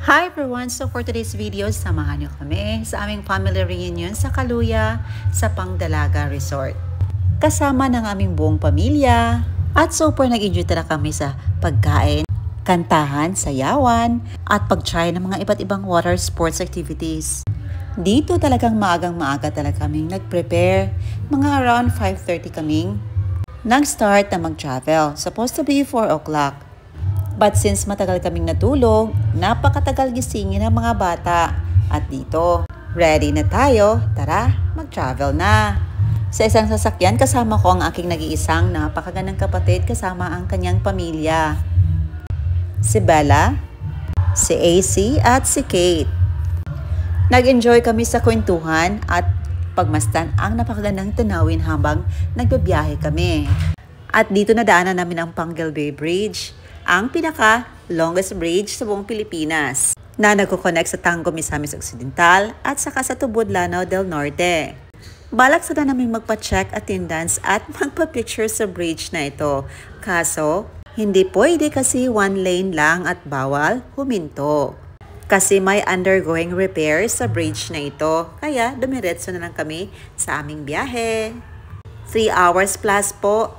Hi everyone! So for today's video, samahan niyo kami sa aming family reunion sa Kaluya sa Pangdalaga Resort. Kasama ng aming buong pamilya at super nag-enjoy talaga kami sa pagkain, kantahan, sayawan at pag-try ng mga iba't ibang water sports activities. Dito talagang maagang-maaga talaga kaming nag-prepare. Mga around 5:30 kaming nag-start na mag-travel. Supposed to be 4 o'clock. But since matagal kaming natulog, napakatagal gisingin ng mga bata. At dito, ready na tayo. Tara, mag-travel na. Sa isang sasakyan, kasama ko ang aking nag-iisang napakagandang kapatid kasama ang kanyang pamilya. Si Bella, si AC at si Kate. Nag-enjoy kami sa kwentuhan at pagmasdan ang napakagandang tanawin habang nagbabiyahe kami. At dito nadaanan namin ang Panguil Bay Bridge, ang pinaka-longest bridge sa buong Pilipinas na nagko-connect sa Tango Misamis Occidental at saka sa Tubod Lanao del Norte. Balak sana namin magpa-check attendance at magpa-picture sa bridge na ito. Kaso, hindi pwede kasi one lane lang at bawal huminto. Kasi may undergoing repairs sa bridge na ito. Kaya dumiretso na lang kami sa aming biyahe. 3 hours plus po,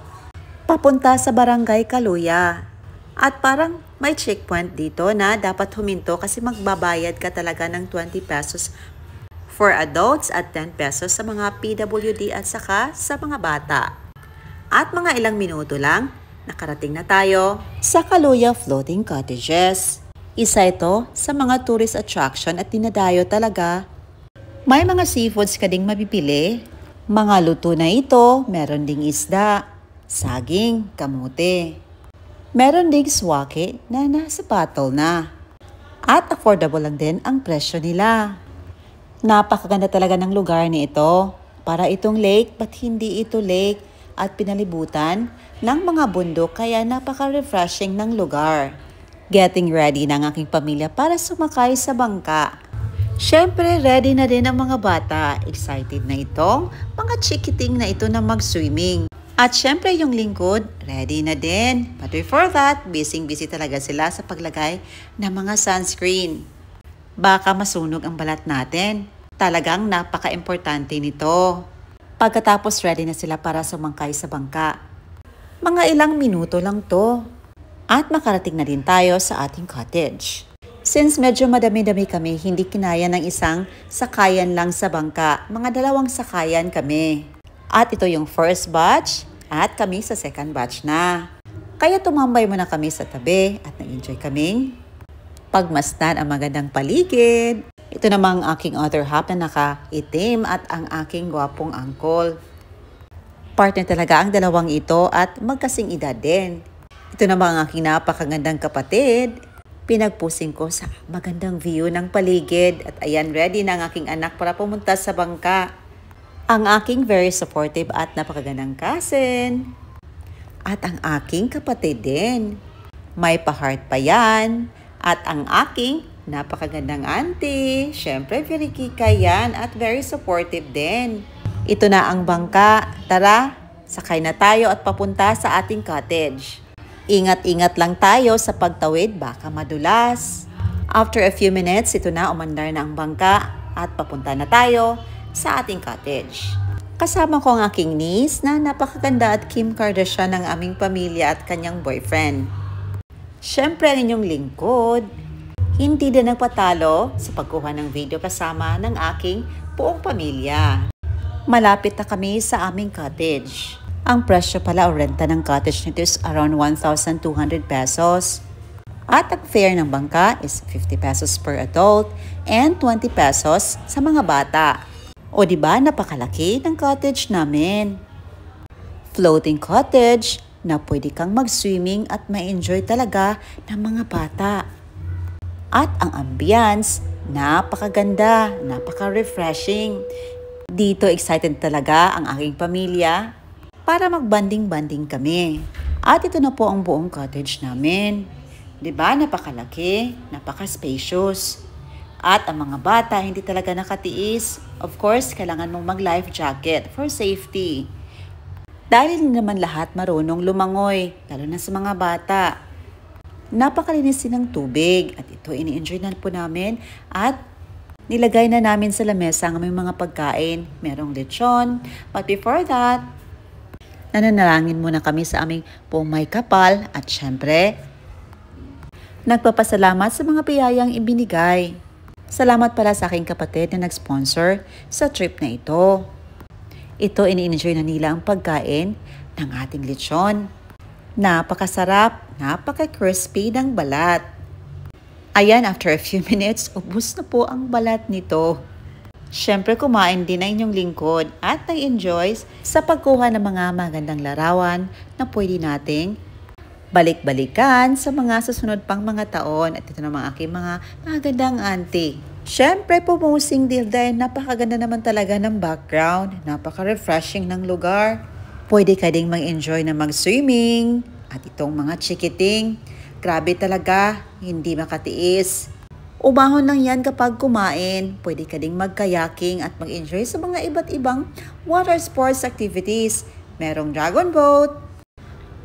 papunta sa Barangay Kaluya. At parang may checkpoint dito na dapat huminto kasi magbabayad ka talaga ng 20 pesos for adults at 10 pesos sa mga PWD at saka sa mga bata. At mga ilang minuto lang, nakarating na tayo sa Kaluya Floating Cottages. Isa ito sa mga tourist attraction at dinadayo talaga. May mga seafoods ka ding mabibili. Mga luto na ito, meron ding isda, saging, kamote. Meron ding swake na nasa bottle na. At affordable lang din ang presyo nila. Napakaganda talaga ng lugar ni ito. Para itong lake, but hindi ito lake at pinalibutan ng mga bundok kaya napaka-refreshing ng lugar. Getting ready na ang aking pamilya para sumakay sa bangka. Siyempre, ready na din ang mga bata. Excited na itong mga chikiting na ito na mag-swimming. At syempre yung lingkod, ready na din. But before that, busy talaga sila sa paglagay ng mga sunscreen. Baka masunog ang balat natin. Talagang napaka-importante nito. Pagkatapos ready na sila para sumangkay sa bangka. Mga ilang minuto lang to. At makarating na din tayo sa ating cottage. Since medyo madami-dami kami, hindi kinaya ng isang sakayan lang sa bangka. Mga 2 sakayan kami. At ito yung first batch at kami sa second batch na. Kaya tumambay muna kami sa tabi at nag-enjoy kaming pagmasdan ang magandang paligid. Ito namang aking other half na naka-itim at ang aking gwapong uncle. Partner talaga ang dalawang ito at magkasing edad din. Ito namang ang aking napakagandang kapatid. Pinagpusing ko sa magandang view ng paligid at ayan, ready na ang aking anak para pumunta sa bangka. Ang aking very supportive at napakagandang cousin. At ang aking kapatid din. May pa-heart pa yan. At ang aking napakagandang auntie. Siyempre, very kika yan at very supportive din. Ito na ang bangka. Tara, sakay na tayo at papunta sa ating cottage. Ingat-ingat lang tayo sa pagtawid, baka madulas. After a few minutes, ito na, umandar na ang bangka at papunta na tayo sa ating cottage. Kasama ko ang aking niece na napakaganda at Kim Kardashian ng aming pamilya at kanyang boyfriend. Siyempre ang inyong lingkod, hindi din nagpatalo sa pagkuha ng video kasama ng aking buong pamilya. Malapit na kami sa aming cottage. Ang presyo pala o renta ng cottage nito is around 1,200 pesos. At ang fare ng bangka is 50 pesos per adult and 20 pesos sa mga bata. O diba, napakalaki ng cottage namin. Floating cottage na pwede kang mag-swimming at ma-enjoy talaga ng mga bata. At ang ambience, napakaganda, napaka-refreshing. Dito excited talaga ang aking pamilya para mag-banding-banding kami. At ito na po ang buong cottage namin. Diba, napakalaki, napaka-spacious. At ang mga bata hindi talaga nakatiis. Of course, kailangan mong mag-life jacket for safety. Dahil hindi naman lahat marunong lumangoy, lalo na sa mga bata. Napakalinis din ng tubig at ito ini-enjoy na po namin at nilagay na namin sa lamesa ang aming mga pagkain. Merong lechon, but before that, nananalangin muna kami sa aming pong may kapal at syempre, nagpapasalamat sa mga biyayang ibinigay. Salamat pala sa aking kapatid na nag-sponsor sa trip na ito. Ito ini-enjoy na nila ang pagkain ng ating lechon. Napakasarap, napaka-crispy ng balat. Ayan, after a few minutes, ubos na po ang balat nito. Siyempre kumain din ang inyong lingkod at nag-enjoy sa pagkuha ng mga magandang larawan na pwede nating balik-balikan sa mga susunod pang mga taon. At ito naman aking mga magandang auntie. Siyempre, pumusing din dahil napakaganda naman talaga ng background. Napaka-refreshing ng lugar. Pwede ka ding mag-enjoy na mag-swimming. At itong mga chikiting, grabe talaga, hindi makatiis. Umahon lang yan kapag kumain. Pwede ka ding mag-kayaking at mag-enjoy sa mga iba't ibang water sports activities. Merong dragon boat,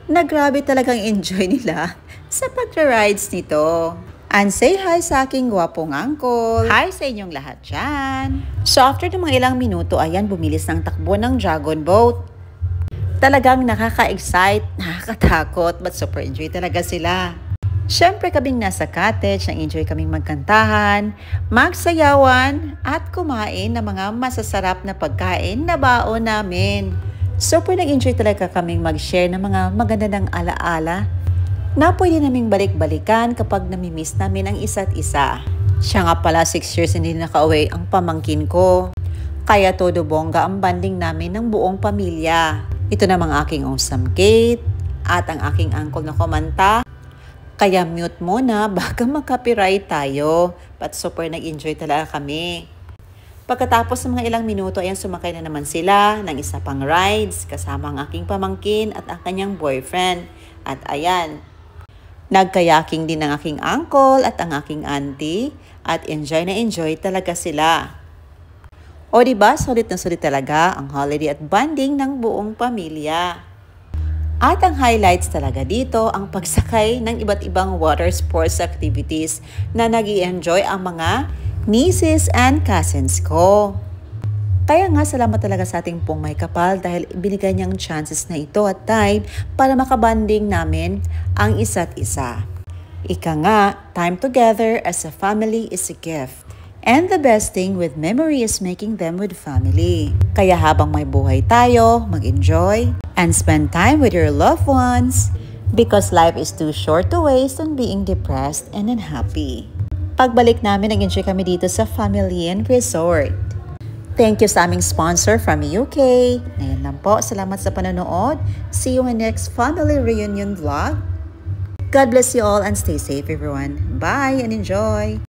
na grabe talagang enjoy nila sa pag-rides nito. And say hi sa aking gwapong uncle. Hi sa inyong lahat dyan. So after ng mga ilang minuto, ayan, bumilis ng takbo ng dragon boat. Talagang nakaka-excite, nakakatakot, but super enjoy talaga sila. Siyempre kaming nasa cottage, nang-enjoy kaming magkantahan, magsayawan, at kumain ng mga masasarap na pagkain na baon namin. Super nag-enjoy talaga kaming mag-share ng mga maganda ng alaala na pwede naming balik-balikan kapag namimiss namin ang isa't isa. Siya nga pala 6 years hindi nakauwi ang pamangkin ko. Kaya todo bongga ang banding namin ng buong pamilya. Ito namang aking awesome Kate at ang aking uncle na kumanta. Kaya mute muna baka mag-copyright tayo. But super nag-enjoy talaga kami. Pagkatapos ng mga ilang minuto, ayan, sumakay na naman sila ng isa pang rides kasama ang aking pamangkin at ang kanyang boyfriend. At ayan, nagkayaking din ang aking uncle at ang aking auntie at enjoy na enjoy talaga sila. O diba, sulit na sulit talaga ang holiday at bonding ng buong pamilya. At ang highlights talaga dito, ang pagsakay ng iba't ibang water sports activities na nag-i-enjoy ang mga nieces and cousins ko. Kaya nga, salamat talaga sa ating pong may kapal dahil binigay niyang chances na ito at time para makabanding namin ang isa't isa. Ika nga, time together as a family is a gift. And the best thing with memory is making them with family. Kaya habang may buhay tayo, mag-enjoy and spend time with your loved ones because life is too short to waste on being depressed and unhappy. Pagbalik namin, nag-enjoy kami dito sa Family Inn Resort. Thank you sa aming sponsor from UK. Ngayon lang po, salamat sa panonood. See you in next family reunion vlog. God bless you all and stay safe everyone. Bye and enjoy!